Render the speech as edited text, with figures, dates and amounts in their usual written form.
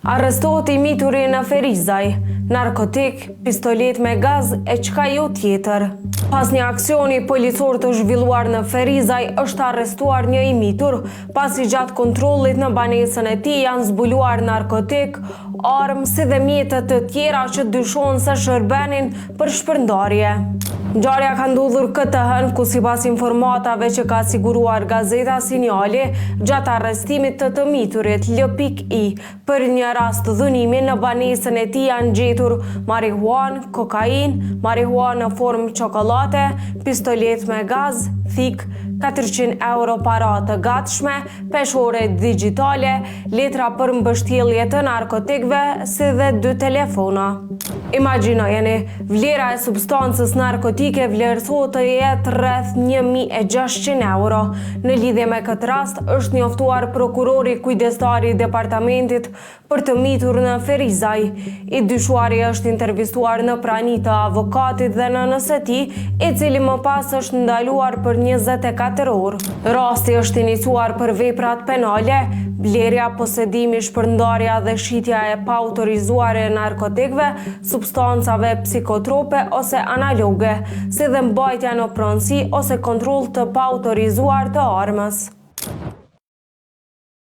Arrestohet i mituri në Ferizaj, narkotik, pistolet me gaz e çka jo tjetër. Pas një aksioni policor të zhvilluar në Ferizaj, është arrestuar një i mitur, pasi gjatë kontrollit në banesën e tij janë zbuluar narkotik, armë si dhe mjetet të tjera që dyshohen se shërbenin për shpërndarje. Ngjarja ka ndodhur këtë hënë, ku sipas informatave që ka siguruar gazeta Sinjali, gjatë arrestimit të miturit L.I. për një rast dhunimi në banesën e tij janë gjetur marihuanë, kokainë, marihuanë në formë çokolate, pistolet me gaz, thik, 400 euro para të gatshme, peshore digjitale, letra për mbështjellje të narkotikëve, si dhe 2 telefona. Imagjinojeni, vlera e substancës narkotike vlerësohet të jetë rreth 1.600 euro. Në lidhje me këtë rast, është njoftuar prokurori kujdestari i departamentit për të mitur në Ferizaj. I dyshuari është intervistuar në prani të avokatit dhe nënës së tij, i cili më pas është ndaluar për 24 orë. Rasti është iniciuar për veprat penale, blerja, posedimi, shpërndarja dhe shitja e paautorizuare e narkotikëve, substancave psikotrope ose analoge, si dhe mbajtja në pronësi ose kontroll të paautorizuar të armës.